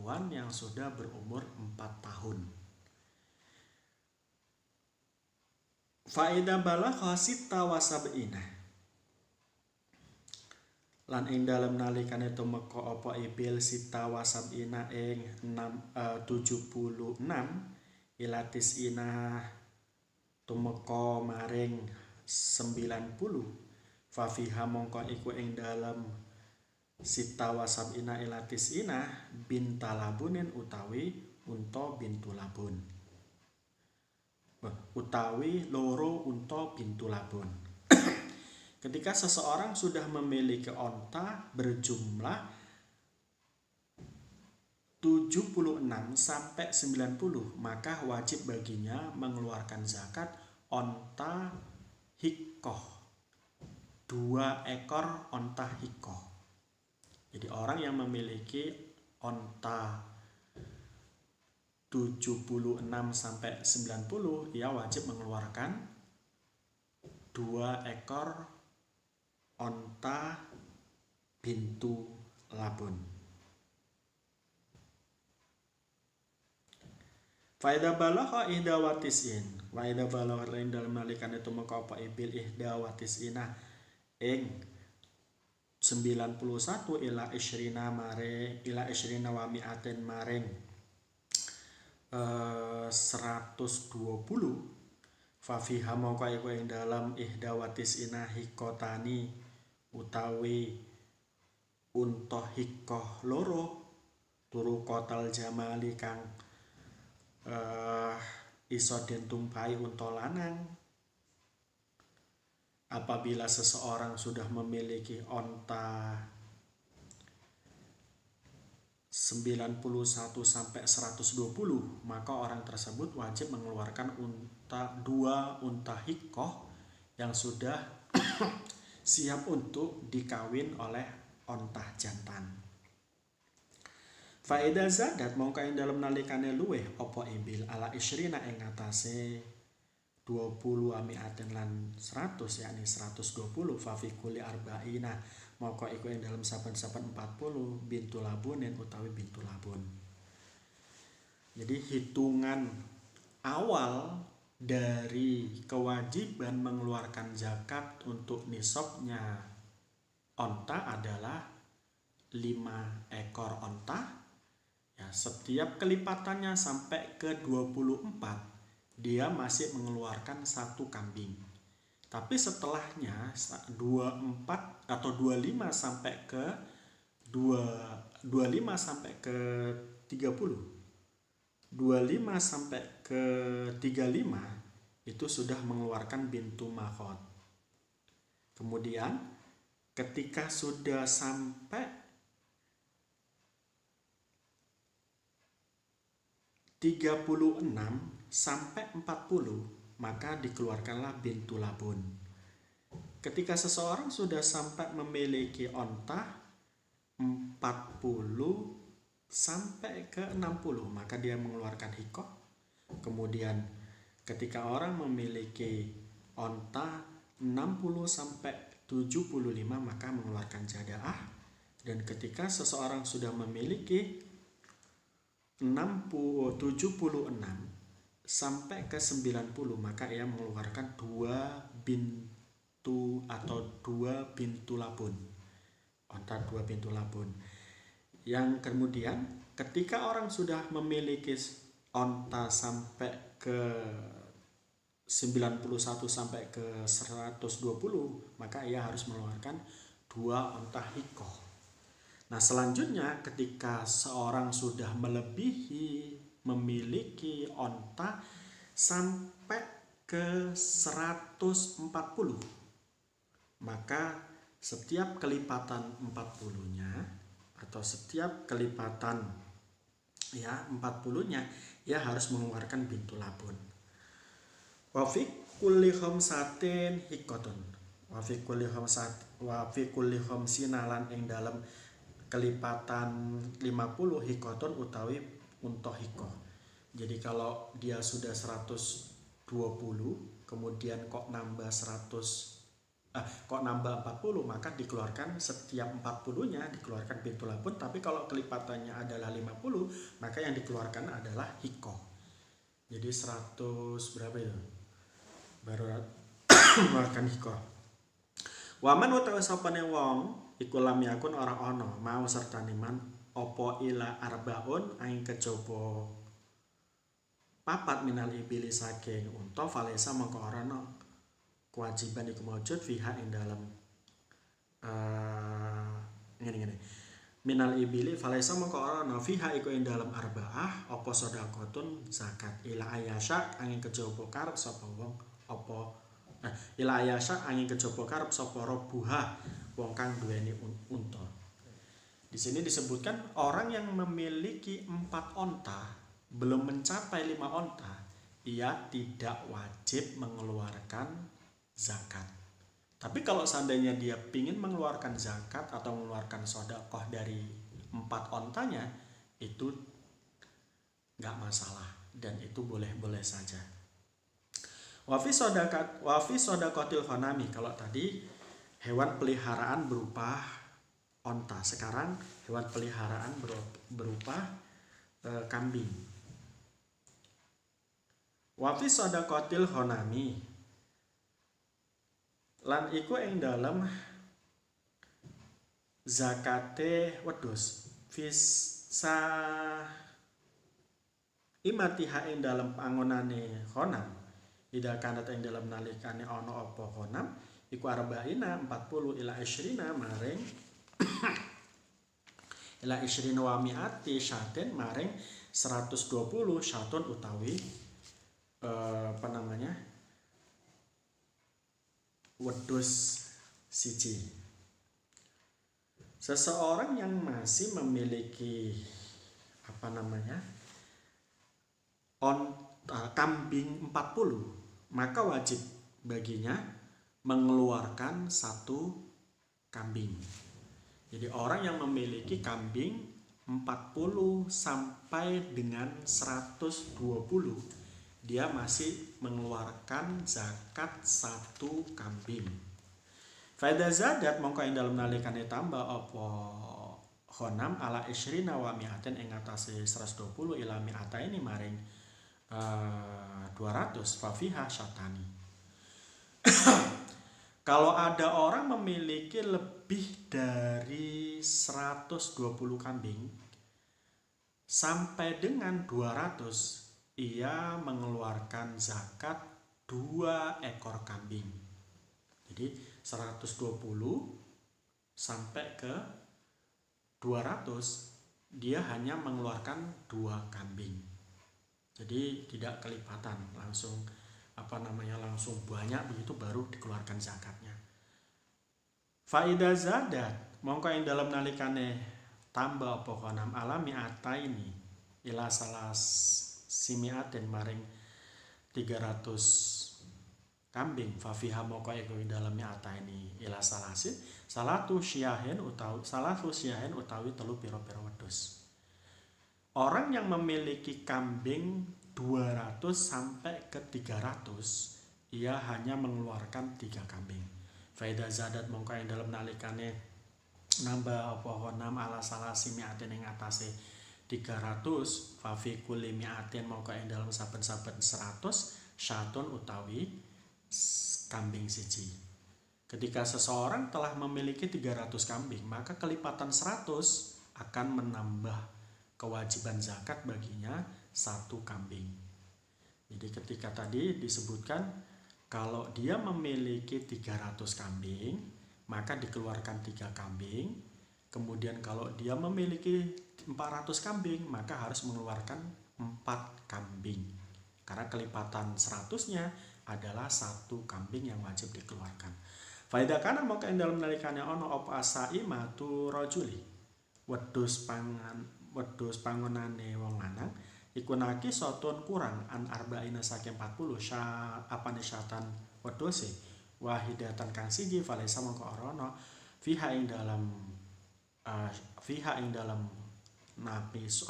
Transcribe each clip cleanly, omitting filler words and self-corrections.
hewan yang sudah berumur 4 tahun. Faida balagha sitta wa sab'ina. Lan ing dalem nalikane tumeka apa ibil sitta wa sab'ina ing 76 ilatis ina tumeka maring 90 fa fiha mongko iku ing dalem sitta wa sab'ina ilatis ina bintalabunin utawi unta bintu labun. Utawi loro unta bintu labun. Ketika seseorang sudah memiliki onta berjumlah 76 sampai 90, maka wajib baginya mengeluarkan zakat onta hikoh, 2 ekor onta hikoh. Jadi orang yang memiliki onta 76 sampai 90, ia wajib mengeluarkan 2 ekor onta bintu labun. Faida balagha ihdawatis'in. Faida balagha lain dalam nalikane tumeka apa ibil ihdawatis'ina ing 91 ila isyrina mare ila isyrina wa mi'atin maring 120 fa fiha mongko iku ing dalam ihdawatis'ina hikotani utawi unta hikoh loro turu kotal jamali kang iso den tumpahi unta lanang. Apabila seseorang sudah memiliki onta 91 sampai 120, maka orang tersebut wajib mengeluarkan 2 unta hikoh yang sudah siap untuk dikawin oleh onta jantan. Faida zadat mongko ing dalem nalikane luweh apa ibil ala isyrina ing atase 20 amiaten lan 100 yakni 120 fa fi kulli arba'ina mongko iku ing dalem saben-saben 40 bintu labunin utawi bintu labun. Jadi hitungan awal dari kewajiban mengeluarkan zakat untuk nisabnya onta adalah 5 ekor onta. Ya, setiap kelipatannya sampai ke 24, dia masih mengeluarkan 1 kambing. Tapi setelahnya 24 atau 25 sampai ke 25 sampai ke 30. 25 sampai ke 35 itu sudah mengeluarkan bintu makhot. Kemudian ketika sudah sampai 36 sampai 40, maka dikeluarkanlah bintu labun. Ketika seseorang sudah sampai memiliki onta 40 sampai ke 60, maka dia mengeluarkan hikoh. Kemudian ketika orang memiliki onta 60 sampai 75, maka mengeluarkan jadaah. Dan ketika seseorang sudah memiliki 76 sampai ke 90, maka ia mengeluarkan 2 bintu atau 2 bintu labun. Onta 2 bintu labun. Yang kemudian ketika orang sudah memiliki onta sampai ke 91 sampai ke 120, maka ia harus mengeluarkan 2 onta hikoh. Nah, selanjutnya ketika seorang sudah memiliki onta sampai ke 140, maka setiap kelipatan 40-nya atau setiap kelipatan 40-nya ia harus mengeluarkan bintu labun. Wa fi kulli khamsatin hikotun. Wa fi kulli khamsina lan ing dalem kelipatan 50 hikoton utawi unta hikoh. Jadi kalau dia sudah 120 kemudian kok nambah 140, kok nambah 40, maka dikeluarkan setiap 40-nya dikeluarkan bintu labun, tapi kalau kelipatannya adalah 50, maka yang dikeluarkan adalah hiko. Jadi 100 berapa itu? Baru mengeluarkan hiko. Waman utawa sapane wong iku lam yakun ora ana mau sertane man apa ila arbaun aing kejaba papat minal ibili saking unta falesa mengko ora ana kewajiban iku maujud fiha ing dalam ngene minal ibili falesa mengko ora ana fiha iku ing dalam arbaah apa sedekahun zakat ila ayasya angin kejaba karep sapa wong apa ila ayasya angin kejaba karep sapa robuha wong kang duweni unta. Di sini disebutkan orang yang memiliki 4 onta belum mencapai 5 onta, ia tidak wajib mengeluarkan zakat. Tapi kalau seandainya dia ingin mengeluarkan zakat atau mengeluarkan sedekah dari 4 ontanya, itu nggak masalah dan itu boleh-boleh saja. Wafi sodakotil ghanami, kalau tadi hewan peliharaan berupa onta, sekarang hewan peliharaan berupa kambing. Wafi sodakotil ghanami, lan iku ing dalem zakate wedhus fisa imatiha ing dalem pangonane ghanam ida kanat ing dalem nalikane ana apa ghanam iku arba'ina 40 ila 20 maring ila 20 wa mi'ati syaten maring 120 syatun utawi wedhus siji. Seseorang yang masih memiliki kambing 40, maka wajib baginya mengeluarkan 1 kambing. Jadi orang yang memiliki kambing 40 sampai dengan 120, dia masih mengeluarkan zakat 1 kambing. Faida zadat mongko ing dalem nalikane tambah apa ghanam ala isrina wa mi'atin ing atase 120 ila mi'ataini maring 200 fafiha syatani. Kalau ada orang memiliki lebih dari 120 kambing sampai dengan 200, ia mengeluarkan zakat 2 ekor kambing. Jadi 120 sampai ke 200 dia hanya mengeluarkan 2 kambing. Jadi tidak kelipatan, langsung langsung banyak begitu baru dikeluarkan zakatnya. Faida zadat mongko ing dalam nalikane tambah apa ghanam alami ataini ila salas simiaten maring 300 kambing fafiha moko iku ing dalem ataini ila salasin salatu syahen utawi telu pira-pira wedhus. Orang yang memiliki kambing 200 sampai ke 300, ia hanya mengeluarkan 3 kambing. Faida zadat mongko ing dalem nalikane nambah apa ghanam ala salasi mi'atin ing atase 300 fa fi kulli mi'atin mongko ing dalem saben-saben 100 syatun utawi kambing siji. Ketika seseorang telah memiliki 300 kambing, maka kelipatan 100 akan menambah kewajiban zakat baginya 1 kambing. Jadi ketika tadi disebutkan kalau dia memiliki 300 kambing, maka dikeluarkan 3 kambing. Kemudian kalau dia memiliki 400 kambing, maka harus mengeluarkan 4 kambing. Karena kelipatan 100-nya adalah 1 kambing yang wajib dikeluarkan. Faida kana maka ing dalem nalikane ana apa asaimatu rajuli. Wedhus pangonane wong lanang iku naki sotun kurang an arba'ina saking 40 apane syatan wedhuse wahidatan kang siji falesa mongko ora ana fiha ing dalam nafis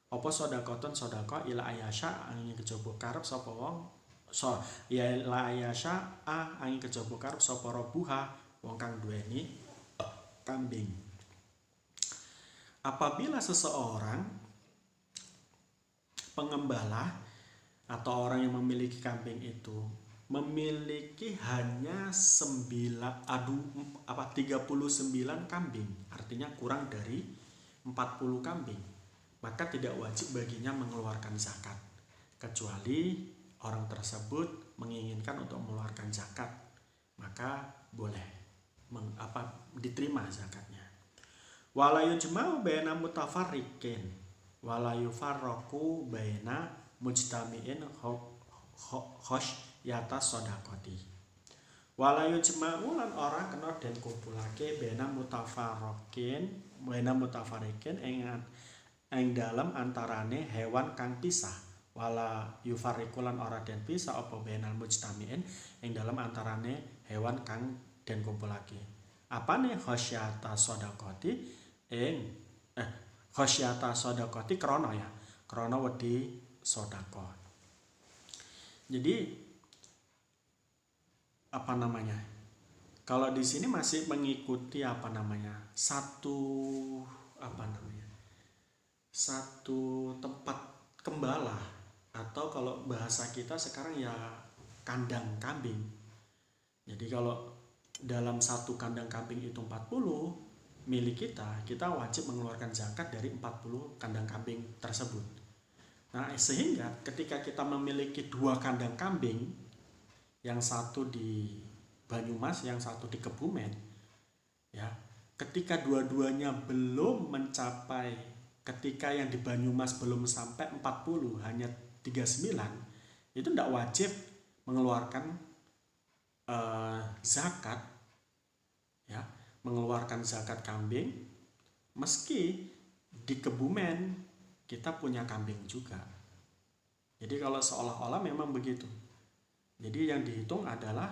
apa sedekah ila ayasya angin kejaba karep sapa wong So ya la yasha angin kejaba karep sapa rabuha wong kang duweni kambing. Apabila seseorang pengembala atau orang yang memiliki kambing itu memiliki hanya 39 kambing, artinya kurang dari 40 kambing, maka tidak wajib baginya mengeluarkan zakat, kecuali orang tersebut menginginkan untuk mengeluarkan zakat, maka boleh diterima zakatnya. Wala yujma'u baina mutafarriqin wala yufarraqu baina mujtami'in khosyata shadaqati. Wala yujma'u lan ora kena den kumpulake baina mutafarriqin ing dalem antarane hewan kang pisah. Wala yufarriqu lan ora den pisah apa bainal mujtami'in ing dalem antarane hewan kang den kumpulake. Apane khosyata shadaqati khosyata shadaqati krana wedi sedekah. Jadi kalau di sini masih mengikuti satu tempat gembala, atau kalau bahasa kita sekarang ya kandang kambing. Jadi kalau dalam satu kandang kambing itu 40 milik kita wajib mengeluarkan zakat dari 40 kandang kambing tersebut. Nah, sehingga ketika kita memiliki 2 kandang kambing, yang satu di Banyumas, yang satu di Kebumen, ya, ketika dua-duanya belum mencapai, ketika yang di Banyumas belum sampai 40, hanya 39, itu tidak wajib mengeluarkan zakat, ya, mengeluarkan zakat kambing, meski di Kebumen kita punya kambing juga. Jadi kalau seolah-olah memang begitu. Jadi yang dihitung adalah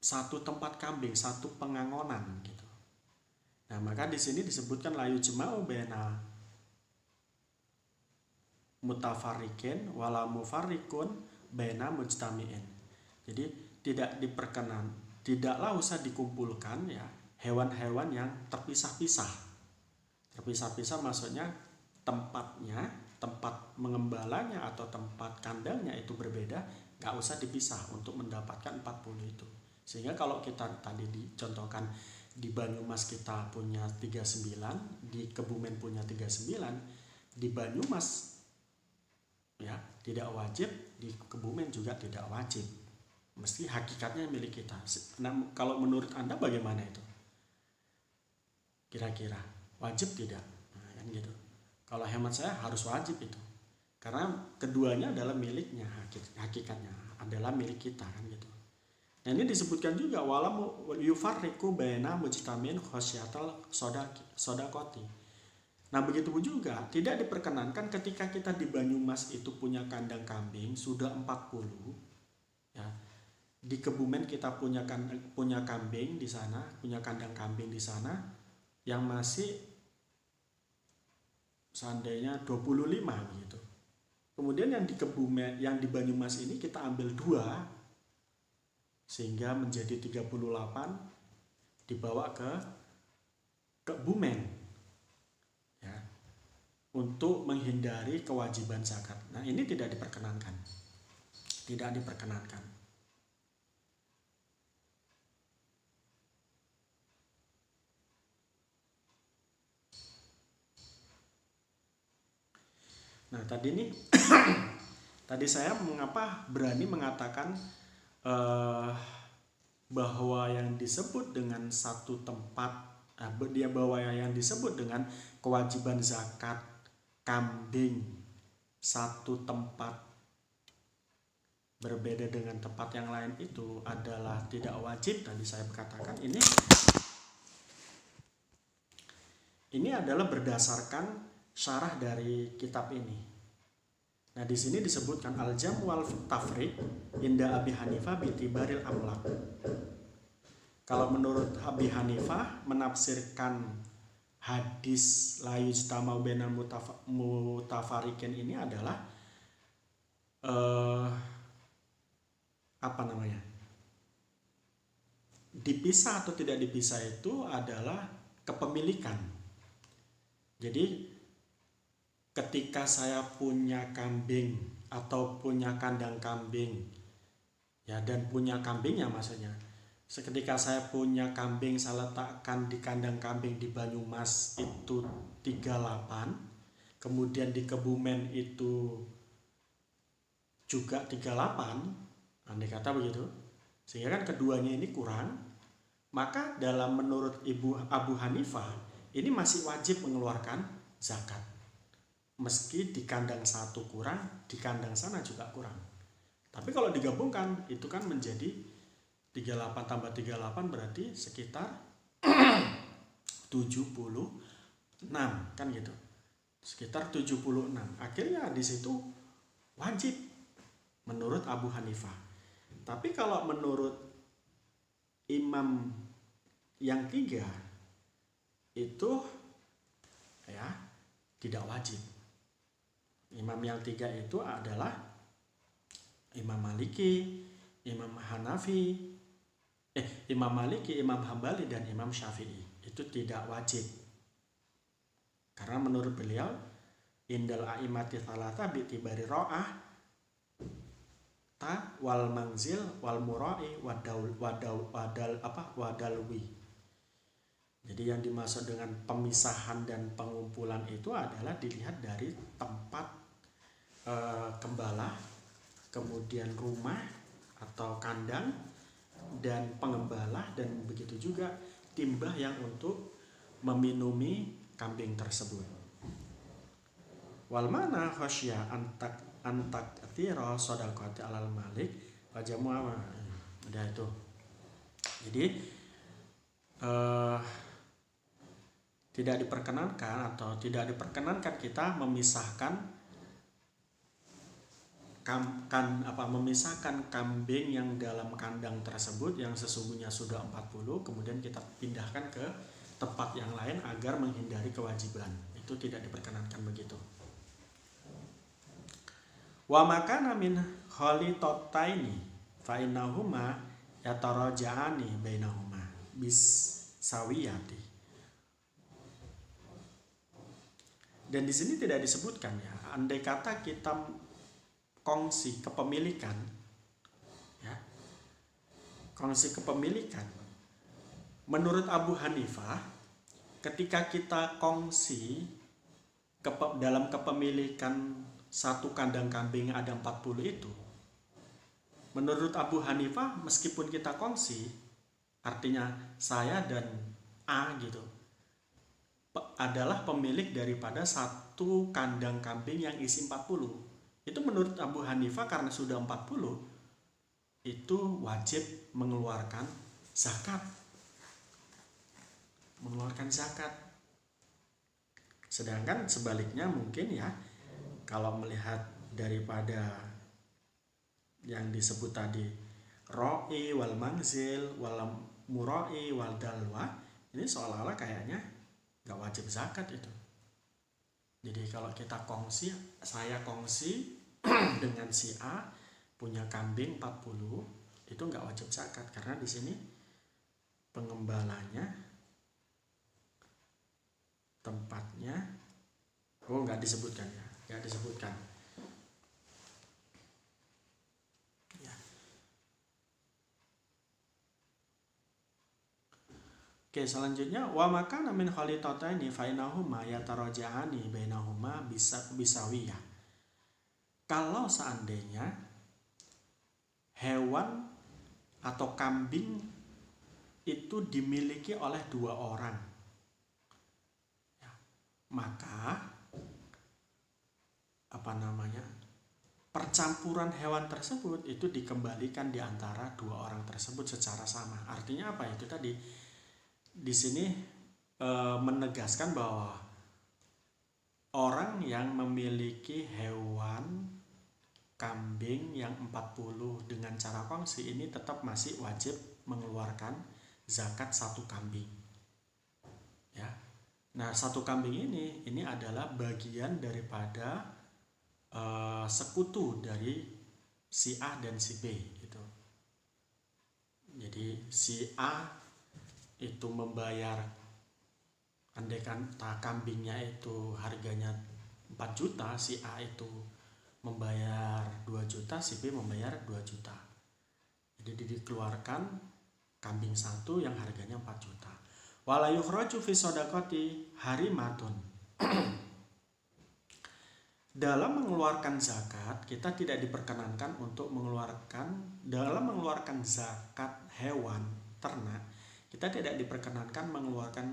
satu tempat kambing, satu pengangonan gitu. Nah, maka di sini disebutkan layu jema'u baina mutafarriqin wala mufarriqun baina mujtami'in. Jadi tidaklah usah dikumpulkan ya hewan-hewan yang terpisah-pisah. Terpisah-pisah maksudnya tempatnya, tempat mengembalanya atau tempat kandangnya itu berbeda, nggak usah dipisah untuk mendapatkan 40 itu. Sehingga kalau kita tadi dicontohkan di Banyumas kita punya 39, di Kebumen punya 39, di Banyumas ya tidak wajib, di Kebumen juga tidak wajib. Mesti hakikatnya milik kita. Nah, kalau menurut Anda bagaimana itu? Kira-kira wajib tidak? Nah, kan gitu. Kalau hemat saya harus wajib itu. Karena keduanya adalah miliknya, hakikatnya adalah milik kita kan gitu. Nah, ini disebutkan juga wala yufarriqu baina mujtamin khosyatal shadaqati. Nah, begitu juga tidak diperkenankan ketika kita di Banyumas itu punya kandang kambing sudah 40 ya. Di Kebumen kita punya kambing di sana, punya kandang kambing di sana yang masih seandainya 25 gitu. Kemudian yang di Kebumen, yang di Banyumas ini kita ambil 2 sehingga menjadi 38 dibawa ke Kebumen ya, untuk menghindari kewajiban zakat. Nah, ini tidak diperkenankan. Tidak diperkenankan. Nah, tadi nih tadi saya mengapa berani mengatakan bahwa yang disebut dengan satu tempat, bahwa yang disebut dengan kewajiban zakat kambing satu tempat berbeda dengan tempat yang lain itu adalah tidak wajib. Tadi saya katakan ini adalah berdasarkan syarah dari kitab ini. Nah, di sini disebutkan al-jam wal tafriq inda Abi Hanifah bitibaril amlak. Kalau menurut Abi Hanifah menafsirkan hadis la yujtama'u bainal mutafariqin ini adalah eh, apa namanya, dipisah atau tidak dipisah itu adalah kepemilikan. Jadi ketika saya punya kambing atau punya kandang kambing, ya, dan punya kambingnya maksudnya, seketika saya punya kambing, saya letakkan di kandang kambing di Banyumas itu 38, kemudian di Kebumen itu juga 38, andai kata begitu, sehingga kan keduanya ini kurang, maka dalam menurut Ibu Abu Hanifah ini masih wajib mengeluarkan zakat. Meski di kandang satu kurang, di kandang sana juga kurang. Tapi kalau digabungkan itu kan menjadi 38 tambah 38 berarti sekitar 76 kan gitu. Sekitar 76. Akhirnya di situ wajib menurut Abu Hanifah. Tapi kalau menurut imam yang 3 itu ya tidak wajib. Imam yang 3 itu adalah Imam Maliki, Imam Hanafi, Imam Maliki, Imam Hambali, dan Imam Syafi'i. Itu tidak wajib. Karena menurut beliau, indal a'imati thalatha bi'tibari ro'ah ta wal manzil wal murai wadalwi. Jadi yang dimaksud dengan pemisahan dan pengumpulan itu adalah dilihat dari tempat gembala, kemudian rumah atau kandang, dan pengembala, dan begitu juga timbah yang untuk meminumi kambing tersebut. Wal mana khasya antak tiro sodakoti alal malik wajamu apa? Udah itu. Jadi tidak diperkenankan kita memisahkan memisahkan kambing yang dalam kandang tersebut yang sesungguhnya sudah 40 kemudian kita pindahkan ke tempat yang lain agar menghindari kewajiban. Itu tidak diperkenankan begitu. Wa makana min khalitotaini fa innahuma yataraja'ani bainahuma bis sawiyati. Dan di sini tidak disebutkan ya, andai kata kita kongsi kepemilikan, ya, kongsi kepemilikan. Menurut Abu Hanifah, ketika kita kongsi dalam kepemilikan satu kandang kambing ada 40 itu, menurut Abu Hanifah meskipun kita kongsi, artinya saya dan A gitu, adalah pemilik daripada satu kandang kambing yang isi 40. Itu menurut Abu Hanifah karena sudah 40 itu wajib mengeluarkan zakat. Sedangkan sebaliknya mungkin ya, kalau melihat daripada yang disebut tadi ro'i wal manzil wal murai wal dalwa, ini seolah-olah kayaknya gak wajib zakat itu. Jadi kalau kita kongsi, saya kongsi dengan si A punya kambing 40, itu nggak wajib zakat karena di sini pengembalanya, tempatnya, nggak disebutkan ya, nggak disebutkan. Ya. Oke, selanjutnya wa makana min khalitotaini fa innahuma yataraja'ani bainahuma bisawiyah. Kalau seandainya hewan atau kambing itu dimiliki oleh 2 orang, ya, maka percampuran hewan tersebut itu dikembalikan di antara 2 orang tersebut secara sama. Artinya apa? Itu tadi di sini menegaskan bahwa orang yang memiliki hewan kambing yang 40 dengan cara kongsi ini tetap masih wajib mengeluarkan zakat satu kambing. Ya. Nah, satu kambing ini adalah bagian daripada sekutu dari si A dan si B gitu. Jadi si A itu membayar, andaikan kambingnya itu harganya 4 juta, si A itu membayar 2 juta, si B membayar 2 juta. Jadi dikeluarkan kambing satu yang harganya 4 juta. Wala yukhraju fi shadaqati harimatun. Dalam mengeluarkan zakat, kita tidak diperkenankan untuk dalam mengeluarkan zakat hewan ternak, kita tidak diperkenankan mengeluarkan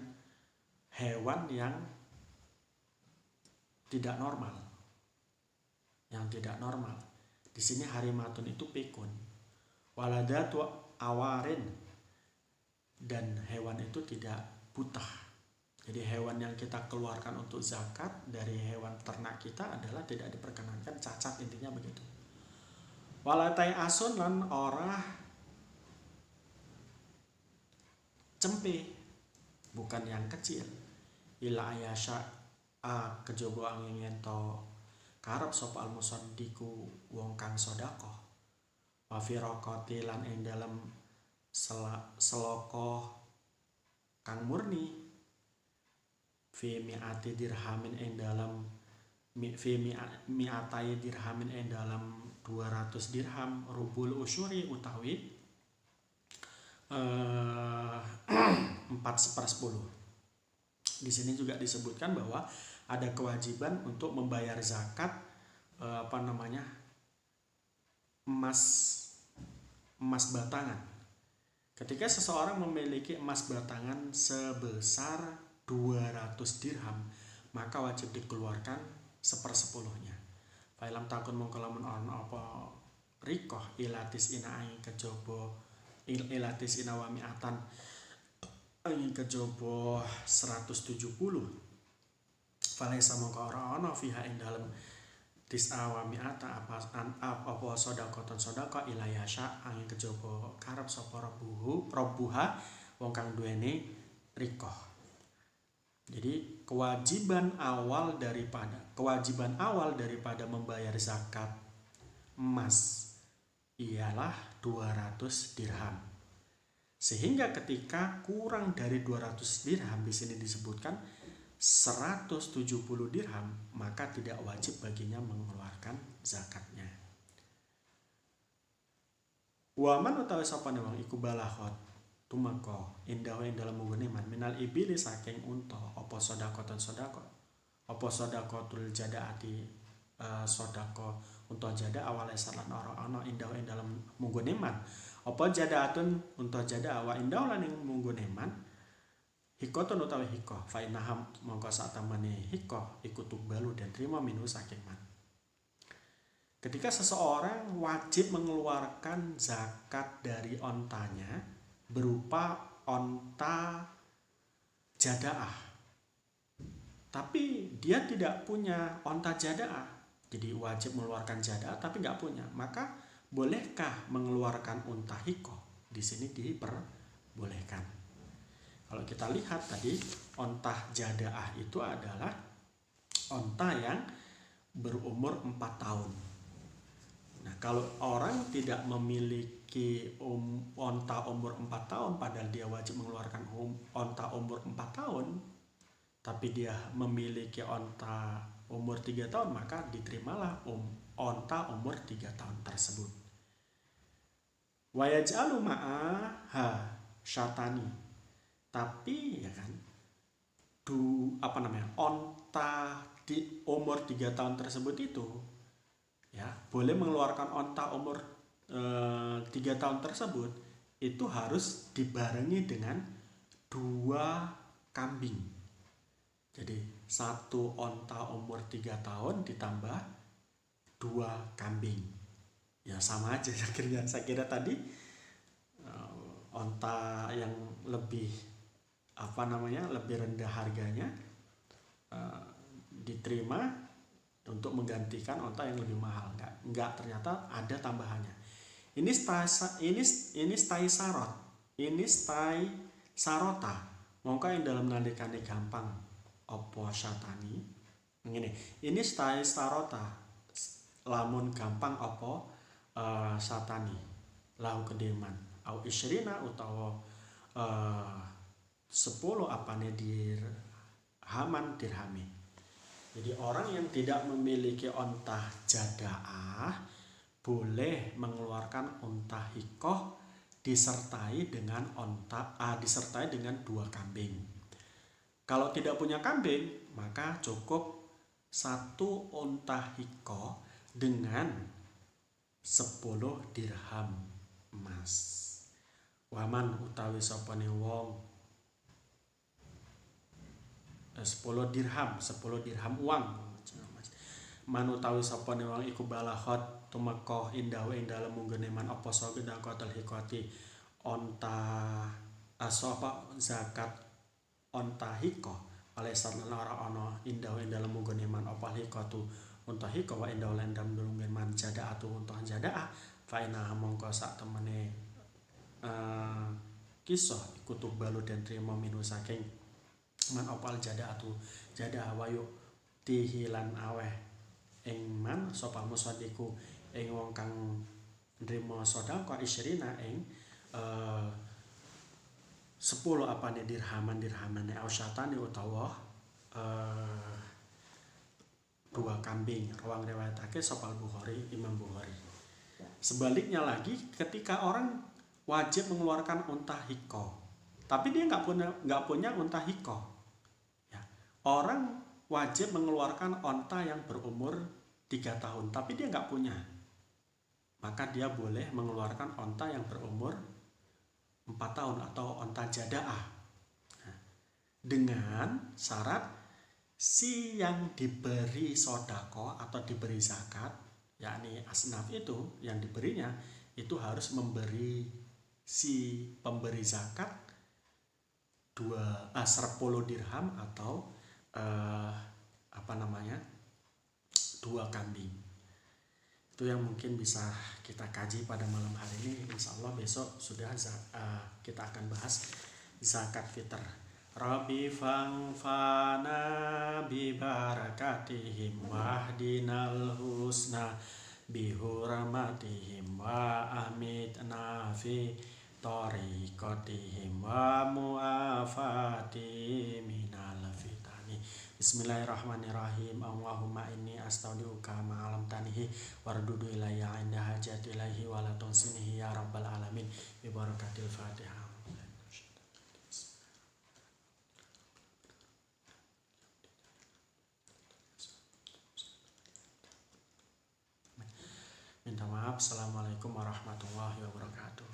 hewan yang tidak normal. Yang tidak normal. Di sini harimatun itu pikun. Waladatu awarin, dan hewan itu tidak buta. Jadi hewan yang kita keluarkan untuk zakat dari hewan ternak kita adalah tidak diperkenankan cacat, intinya begitu. Walatai asun lan ora cempe, bukan yang kecil. Ila ayasya kejaba angin ento karep sapa almusaddiqu wong kang sedekah. Wa fi raqati lan ing dalem seloko kang murni. Fi mi'ati dirhamin ing dalam mi'atai dirhamin ing dalam 200 dirham, rubul usyuri utawi 4/10. Di sini juga disebutkan bahwa ada kewajiban untuk membayar zakat emas batangan. Ketika seseorang memiliki emas batangan sebesar 200 dirham, maka wajib dikeluarkan 1/10-nya. Fa'ilam takun mongko lamun ana apa rikoh ilatis ina angin kejaba ilatis ina wa mi'atan angin kejaba 170. Falaisa mongko ora ana fiha ing dalem tis'a wa mi'ata apa sedekah ilayasya angin kejaba karep sapa rabbuha wong kang duweni rikoh. Jadi kewajiban awal daripada membayar zakat emas ialah 200 dirham. Sehingga ketika kurang dari 200 dirham, di sini disebutkan 170 dirham, maka tidak wajib baginya mengeluarkan zakatnya. Waman utawi sapane wong iku balahot tumeka indah ing dalam munggune man minal ibili saking unta apa sedekah apa sedekatul jadaati sedekah unta jada awale salan ora ana indah ing dalam munggune man apa jadaatun unta jada wa indah lan ing munggune man hikotun utawi hikoh fa inaham mongko satamane hikoh iku tubalu dan terima minu saking man. Ketika seseorang wajib mengeluarkan zakat dari ontanya berupa onta jadaah, tapi dia tidak punya onta jadaah, jadi wajib mengeluarkan jadaah tapi nggak punya, maka bolehkah mengeluarkan unta hikoh? Di sini diperbolehkan. Kalau kita lihat tadi, onta jadaah itu adalah onta yang berumur 4 tahun. Nah, kalau orang tidak memiliki onta umur 4 tahun, padahal dia wajib mengeluarkan onta umur 4 tahun, tapi dia memiliki onta umur 3 tahun, maka diterimalah onta umur 3 tahun tersebut. Wa yaj'alu ma'aha syatani. Tapi ya kan, onta di umur 3 tahun tersebut itu ya boleh mengeluarkan onta umur 3 tahun tersebut itu harus dibarengi dengan 2 kambing. Jadi 1 onta umur 3 tahun ditambah 2 kambing. Ya sama aja akhirnya. Saya kira tadi onta yang lebih lebih rendah harganya diterima untuk menggantikan onta yang lebih mahal. Enggak, ternyata ada tambahannya. Ini stai sarot. Ini stai sarota. Mongko yang dalam nalikane gampang apa syatani. Ngene. Ini stai sarota. lamun gampang apa satani lahu kedeman au isyrina utawa 10 apane dirhami. Jadi orang yang tidak memiliki onta jadaah boleh mengeluarkan onta hikoh disertai dengan disertai dengan 2 kambing. Kalau tidak punya kambing, maka cukup 1 onta hikoh dengan 10 dirham emas. Waman utawi sapane wong 10 dirham uang. Man utawi sapane wong iku balahot tumeka indahu ing dalem munggene man apa saged qatal hikati onta zakat onta hikoh oleh sarana ora ana indahu ing dalem munggene man apa hikatu onta hikoh wa indahu landam dulungen man jadaatu onta jadaah fa ina mongko sak temene kisah iku tubalu den trima minu saking man opal jadaatu jadah wayu tihilan aweh ing man sapa musadiku ing wong kang nrimo sedekah isyrina ing 10 apane dirhamane ausyatane utawa 2 kambing. Rawang riwayatake sapa Bukhari, Imam Bukhari. Sebaliknya lagi ketika orang wajib mengeluarkan unta hikoh tapi dia nggak punya unta hikoh ya, orang wajib mengeluarkan onta yang berumur 3 tahun tapi dia nggak punya, maka dia boleh mengeluarkan onta yang berumur 4 tahun atau onta jadaah. Nah, dengan syarat si yang diberi sodako atau diberi zakat, yakni asnaf itu yang diberinya itu harus memberi si pemberi zakat 10 dirham atau 2 kambing. Itu yang mungkin bisa kita kaji pada malam hari ini. Insya Allah besok sudah kita akan bahas zakat fitr. Rabbi fangfana bi barakatihim wahdinal husna bi hurmatihim wa amitna fi tariqatihim wa muafati minal fitani. Bismillahirrahmanirrahim. Allahumma inni astaudiuka ma'alam tanihi wardudu ilayya inda hajat ilaihi wa la tunsinihi ya rabbal alamin bi barakatil Fatihah. Minta maaf. Assalamualaikum warahmatullahi wabarakatuh.